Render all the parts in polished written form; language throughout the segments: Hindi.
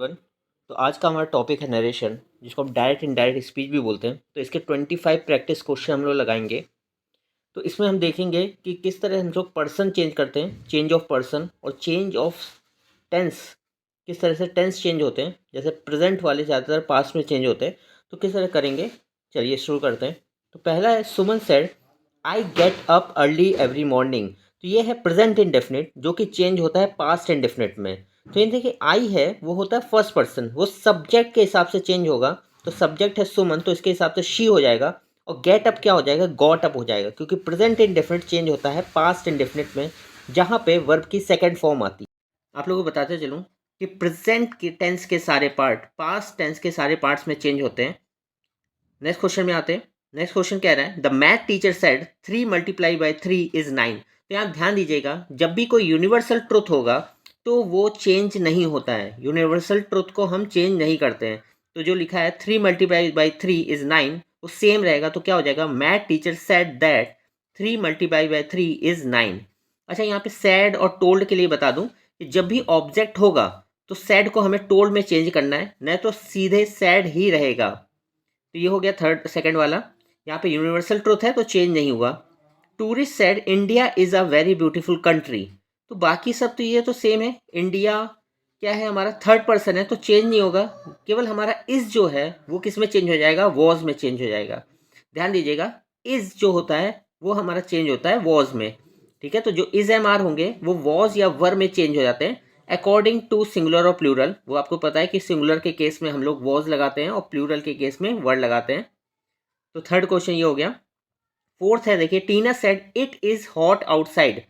एवरीवन। तो आज का हमारा टॉपिक है नरेशन, जिसको हम डायरेक्ट इनडायरेक्ट स्पीच भी बोलते हैं। तो इसके 25 प्रैक्टिस क्वेश्चन हम लोग लगाएंगे। तो इसमें हम देखेंगे कि किस तरह हम लोग पर्सन चेंज करते हैं, चेंज ऑफ पर्सन और चेंज ऑफ टेंस। किस तरह से टेंस चेंज होते हैं, जैसे प्रेजेंट वाले ज़्यादातर पास्ट में चेंज होते हैं, तो किस तरह करेंगे। चलिए शुरू करते हैं। तो पहला है Suman said I get up early every morning. तो ये है प्रेजेंट इंडेफिनिट, जो कि चेंज होता है पास्ट इंडेफिनिट में। तो ये देखिए आई है वो होता है फर्स्ट पर्सन, वो सब्जेक्ट के हिसाब से चेंज होगा। तो सब्जेक्ट है सुमन, तो इसके हिसाब से शी हो जाएगा। और गेट अप क्या हो जाएगा, गॉट अप हो जाएगा, क्योंकि प्रेजेंट इंडेफिनिट चेंज होता है पास्ट इंडेफिनिट में, जहाँ पे वर्ब की सेकंड फॉर्म आती है। आप लोगों को बताते चलूँ कि प्रेजेंट के टेंस के सारे पार्ट पास्ट टेंस के सारे पार्ट्स में चेंज होते हैं। नेक्स्ट क्वेश्चन में आते हैं। नेक्स्ट क्वेश्चन कह रहा है the math teacher said 3 multiply by 3 is 9। तो यहाँ ध्यान दीजिएगा, जब भी कोई यूनिवर्सल ट्रुथ होगा तो वो चेंज नहीं होता है। यूनिवर्सल ट्रुथ को हम चेंज नहीं करते हैं। तो जो लिखा है 3 मल्टीप्लाई बाई 3 इज 9, वो सेम रहेगा। तो क्या हो जाएगा, math teacher said that 3 multiply by 3 is 9। अच्छा, यहाँ पे सैड और टोल्ड के लिए बता दूं कि जब भी ऑब्जेक्ट होगा तो सैड को हमें टोल्ड में चेंज करना है, नहीं तो सीधे सैड ही रहेगा। तो ये हो गया थर्ड सेकंड वाला। यहाँ पे यूनिवर्सल ट्रुथ है तो चेंज नहीं हुआ। Tourist said India is a very beautiful country. तो बाकी सब तो ये तो सेम है। इंडिया क्या है, हमारा थर्ड पर्सन है, तो चेंज नहीं होगा। केवल हमारा इज़ जो है वो किस में चेंज हो जाएगा, वॉज में चेंज हो जाएगा। ध्यान दीजिएगा, इज़ जो होता है वो हमारा चेंज होता है वॉज में। ठीक है, तो जो इज़ एम आर होंगे वो वॉज या वर में चेंज हो जाते हैं अकॉर्डिंग टू सिंगुलर और प्लूरल। वो आपको पता है कि सिंगुलर के केस में हम लोग वॉज लगाते हैं और प्लूरल के केस में वर्ड लगाते हैं। तो थर्ड क्वेश्चन ये हो गया। फोर्थ है, देखिए Tina said it is hot outside.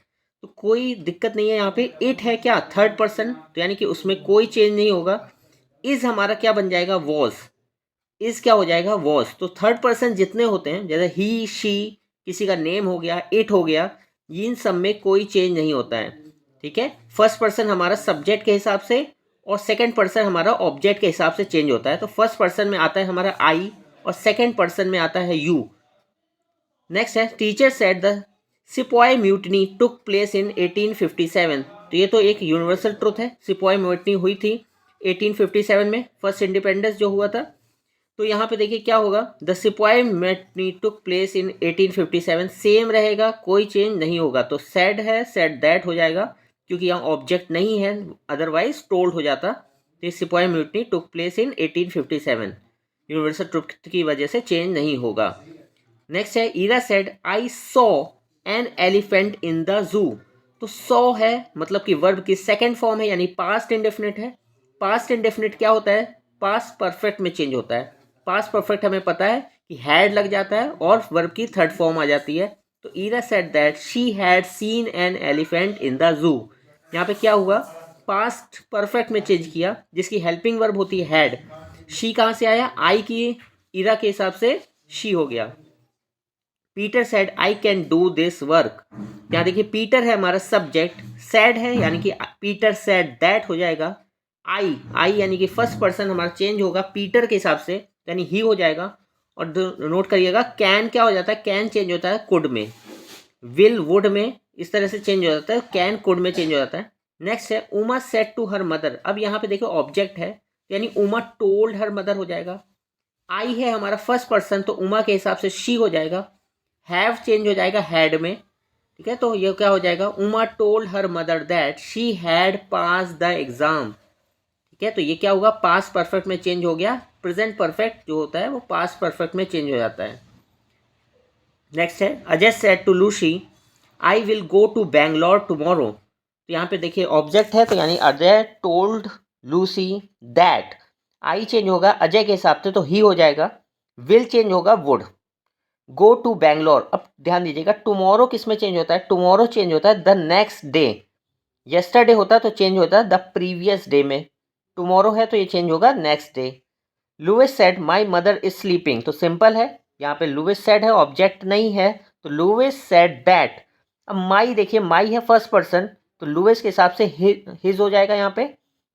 तो कोई दिक्कत नहीं है, यहाँ पे इट है क्या, थर्ड पर्सन, तो यानी कि उसमें कोई चेंज नहीं होगा। इज़ हमारा क्या बन जाएगा, वॉज। इज़ क्या हो जाएगा, वॉज। तो थर्ड पर्सन जितने होते हैं, जैसे ही शी, किसी का नेम हो गया, इट हो गया, इन सब में कोई चेंज नहीं होता है। ठीक है, फर्स्ट पर्सन हमारा सब्जेक्ट के हिसाब से और सेकंड पर्सन हमारा ऑब्जेक्ट के हिसाब से चेंज होता है। तो फर्स्ट पर्सन में आता है हमारा आई और सेकंड पर्सन में आता है यू। नेक्स्ट है teacher said the sepoy mutiny took place in 1857। तो ये तो एक यूनिवर्सल ट्रुथ है, सिपॉय म्यूटनी हुई थी 1857 में, फर्स्ट इंडिपेंडेंस जो हुआ था। तो यहाँ पे देखिए क्या होगा, the sepoy mutiny took place in 1857 same रहेगा, कोई चेंज नहीं होगा। तो सेड है, सेड दैट हो जाएगा, क्योंकि यहाँ ऑब्जेक्ट नहीं है, अदरवाइज टोल्ड हो जाता। तो sepoy mutiny took place in 1857 universal truth की वजह से चेंज नहीं होगा। नेक्स्ट है Ira said I saw an elephant in the zoo. तो सॉ है मतलब कि वर्ब की सेकंड फॉर्म है, यानी पास्ट इंडेफिनिट है। पास्ट इंडेफिनिट क्या होता है, पास्ट परफेक्ट में चेंज होता है। पास्ट परफेक्ट हमें पता है कि हैड लग जाता है और वर्ब की थर्ड फॉर्म आ जाती है। तो Ira said that she had seen an elephant in the zoo. यहाँ पे क्या हुआ, पास्ट परफेक्ट में चेंज किया, जिसकी हेल्पिंग वर्ब होती है हैड। शी कहाँ से आया, आई की ईरा के हिसाब से शी हो गया। Peter said I can do this work. यहाँ देखिए पीटर है हमारा सब्जेक्ट, सैड है यानी कि पीटर सैड दैट हो जाएगा। आई यानी कि फर्स्ट पर्सन हमारा चेंज होगा पीटर के हिसाब से, यानी ही हो जाएगा। और नोट करिएगा कैन क्या हो जाता है, कैन चेंज होता है कुड में, विल वुड में, इस तरह से चेंज हो जाता है, कैन कुड में चेंज हो जाता है। नेक्स्ट है Uma said to her mother. अब यहाँ पे देखो ऑब्जेक्ट है, यानी उमा टोल्ड हर मदर हो जाएगा। आई है हमारा फर्स्ट पर्सन, तो उमा के हिसाब से शी हो जाएगा। हैव चेंज हो जाएगा हैड में। ठीक है, तो ये क्या हो जाएगा, Uma told her mother that she had pass the exam. ठीक है, तो ये क्या होगा, पास परफेक्ट में चेंज हो गया। प्रेजेंट परफेक्ट जो होता है वो पास परफेक्ट में चेंज हो जाता है। नेक्स्ट है Ajay said to Lucy I will go to Bangalore tomorrow. तो यहाँ पे देखिए ऑब्जेक्ट है, तो यानी Ajay told Lucy that. I change होगा अजय के हिसाब से, तो ही हो जाएगा। विल चेंज होगा वुड। Go to Bangalore. अब ध्यान दीजिएगा टुमारो किस में चेंज होता है, टुमारो चेंज होता है द नेक्स्ट डे। येस्टरडे होता है तो चेंज होता है द प्रीवियस डे में। टुमारो है तो ये चेंज होगा next day. Louis said my mother is sleeping. तो सिंपल है, यहाँ पे लुइस सेड है, ऑब्जेक्ट नहीं है, तो लुइस सेड दैट। अब माई देखिए, माई है फर्स्ट पर्सन, तो लुइस के हिसाब से हिज हो जाएगा यहाँ पे।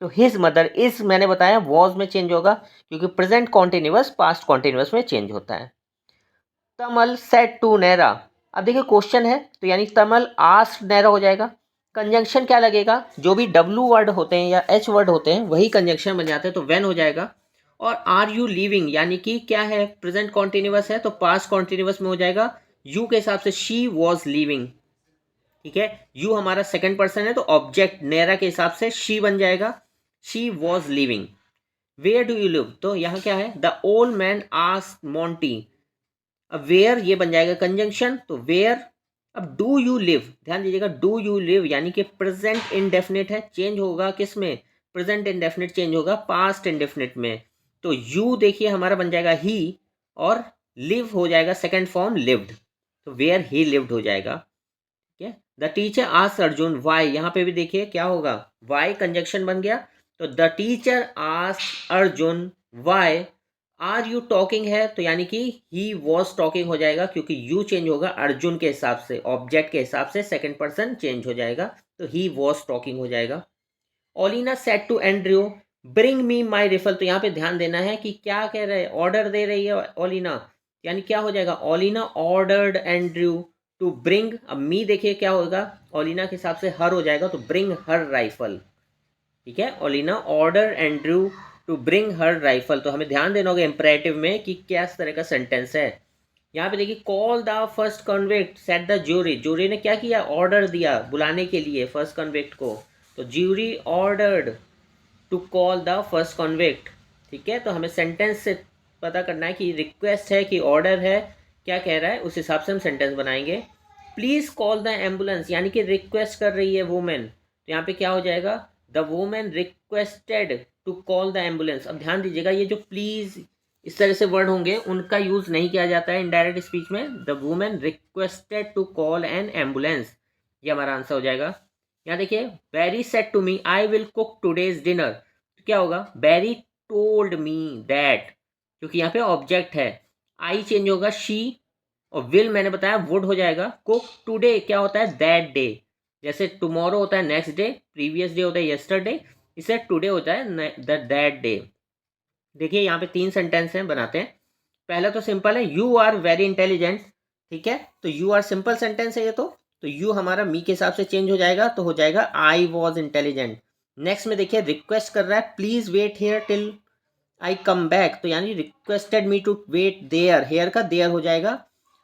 तो हिज मदर इज मैंने बताया वॉज में चेंज होगा, क्योंकि प्रेजेंट कॉन्टिन्यूअस पास्ट कॉन्टिन्यूअस में चेंज होता है। Tamal said to Naira. अब देखिए क्वेश्चन है, तो यानी तमल आस्क्ड नैरा हो जाएगा। कंजंक्शन क्या लगेगा, जो भी W वर्ड होते हैं या H वर्ड होते हैं वही कंजंक्शन बन जाते हैं, तो व्हेन हो जाएगा। और आर यू लिविंग यानी कि क्या है, प्रेजेंट कॉन्टिन्यूअस है तो पास्ट कॉन्टिन्यूअस में हो जाएगा यू के हिसाब से शी वॉज लिविंग। ठीक है, यू हमारा सेकंड पर्सन है तो ऑब्जेक्ट नेरा के हिसाब से शी बन जाएगा, she was living. Where do you live, तो यहाँ क्या है, the old man asked Monty. अब वेयर ये बन जाएगा कंजंक्शन, तो वेयर। अब डू यू लिव, ध्यान दीजिएगा, डू यू लिव यानी कि प्रेजेंट इंडेफिनिट है, चेंज होगा किस में, प्रेजेंट इंडेफिनिट चेंज होगा पास्ट इंडेफिनिट में। तो यू देखिए हमारा बन जाएगा ही, और लिव हो जाएगा सेकंड फॉर्म लिव्ड, तो वेयर ही लिव्ड हो जाएगा। ठीक है, the teacher asked Arjun why, यहाँ पे भी देखिए क्या होगा, वाई कंजंक्शन बन गया, तो the teacher asked Arjun why are you talking है, तो यानी कि ही वॉज टॉकिंग हो जाएगा, क्योंकि यू चेंज होगा अर्जुन के हिसाब से, ऑब्जेक्ट के हिसाब से सेकंड पर्सन चेंज हो जाएगा, तो ही वॉज टॉकिंग हो जाएगा। Olina said to Andrew bring me my rifle, तो यहाँ पे ध्यान देना है कि क्या कह रहे हैं, ऑर्डर दे रही है ओलिना, यानी क्या हो जाएगा, ओलिना ऑर्डर्ड एंड्रयू टू ब्रिंग। अब मी देखिए क्या होगा, ओलिना के हिसाब से हर हो जाएगा, तो ब्रिंग हर राइफल। ठीक है, Olina order Andrew to bring her rifle, तो हमें ध्यान देना होगा इंपरेटिव में कि क्या तरह का सेंटेंस है। यहाँ पे देखिए call the first convict set the jury, jury ने क्या किया, ऑर्डर दिया बुलाने के लिए फर्स्ट कन्विक्ट को, तो jury ordered to call the first convict. ठीक है, तो हमें सेंटेंस से पता करना है कि रिक्वेस्ट है कि ऑर्डर है, क्या कह रहा है, उस हिसाब से हम सेंटेंस बनाएंगे। प्लीज़ कॉल द एम्बुलेंस, यानी कि रिक्वेस्ट कर रही है वुमेन, तो यहाँ पे क्या हो जाएगा, the women requested to call the ambulance. अब ध्यान दीजिएगा ये जो प्लीज़ इस तरह से वर्ड होंगे उनका यूज़ नहीं किया जाता है इनडायरेक्ट स्पीच में। The women requested to call an ambulance, ये हमारा आंसर हो जाएगा। यहाँ देखिए Barry said to me I will cook today's dinner, तो क्या होगा, बैरी टोल्ड मी दैट, क्योंकि यहाँ पे ऑब्जेक्ट है, आई चेंज होगा शी, और विल मैंने बताया वुड हो जाएगा, कुक टुडे क्या होता है, दैट डे, जैसे टुमारो होता है नेक्स्ट डे, प्रीवियस डे होता है यस्टरडे, इसे टुडे होता है दैट डे। देखिए यहाँ पे 3 सेंटेंस हैं, बनाते हैं। पहला तो सिंपल है, यू आर वेरी इंटेलिजेंट। ठीक है, तो यू आर सिंपल सेंटेंस है ये, तो यू हमारा मी के हिसाब से चेंज हो जाएगा, तो हो जाएगा आई वॉज इंटेलिजेंट। नेक्स्ट में देखिए रिक्वेस्ट कर रहा है, please wait here till I come back, तो यानी requested me to wait there, here का देयर हो जाएगा,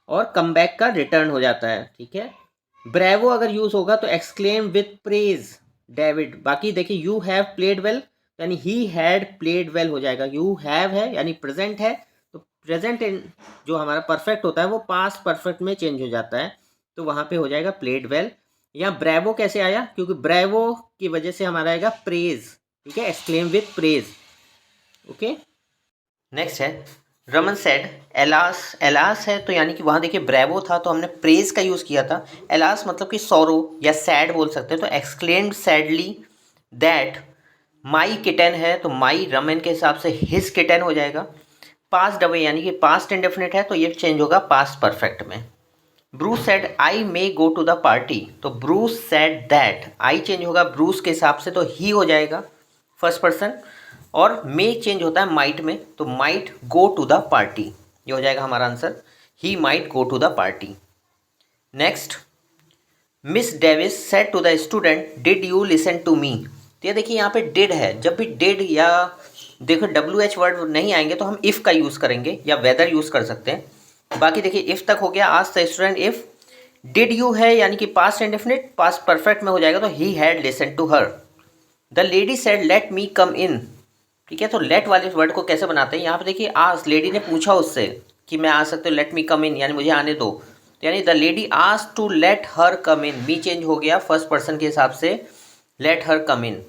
और कम बैक का रिटर्न हो जाता है। ठीक है, ब्रेवो अगर यूज होगा तो एक्सक्लेम विथ प्रेज डेविड। बाकी देखिए यू हैव प्लेड वेल, यानी ही हैड प्लेड वेल हो जाएगा, यू हैव है यानी प्रेजेंट है, तो प्रेजेंट जो हमारा परफेक्ट होता है वो पास्ट परफेक्ट में चेंज हो जाता है, तो वहाँ पे हो जाएगा प्लेड वेल। यहाँ ब्रेवो कैसे आया, क्योंकि ब्रेवो की वजह से हमारा आएगा प्रेज। ठीक है, exclaim with praise. Okay, next है रमन सेड एलास, एलास है तो यानी कि वहाँ देखिए ब्रेवो था तो हमने प्रेज का यूज़ किया था, एलास मतलब कि सॉरो या सैड बोल सकते हैं, तो exclaimed sadly that my kitten है, तो माई रमन के हिसाब से हिज किटन हो जाएगा। पास्ट अवे यानी कि पास्ट इंडेफिनिट है तो ये चेंज होगा पास्ट परफेक्ट में। Bruce said I may go to the party, तो Bruce said that, I change होगा ब्रूस के हिसाब से तो ही हो जाएगा फर्स्ट पर्सन, और मे चेंज होता है माइट में, तो might go to the party, ये हो जाएगा हमारा answer, he might go to the party. Next, Miss Davis said to the student did you listen to me, तो ये देखिए यहाँ पे डिड है, जब भी डिड या देखो WH वर्ड नहीं आएंगे तो हम इफ़ का यूज़ करेंगे या वेदर यूज़ कर सकते हैं। बाकी देखिए इफ़ तक हो गया, आज the student if, did you है यानी कि पास्ट इंडेफिनिट, पास्ट परफेक्ट में हो जाएगा, तो he had listen to her. The lady said let me come in, ठीक है, तो लेट वाले वर्ड को कैसे बनाते हैं, यहाँ पे देखिए आज लेडी ने पूछा उससे कि मैं आ सकते हो, लेट मी कम इन यानी मुझे आने दो, यानी the lady asked to let her come in, me change हो गया फर्स्ट पर्सन के हिसाब से, लेट हर कम इन।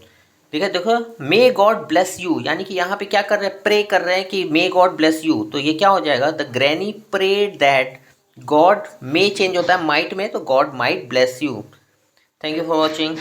ठीक है, देखो मे गॉड ब्लेस यू, यानी कि यहाँ पे क्या कर रहे हैं, प्रे कर रहे हैं कि मे गॉड ब्लेस यू, तो ये क्या हो जाएगा, the granny prayed that God, may change होता है माइट में, तो God might bless you. Thank you for watching.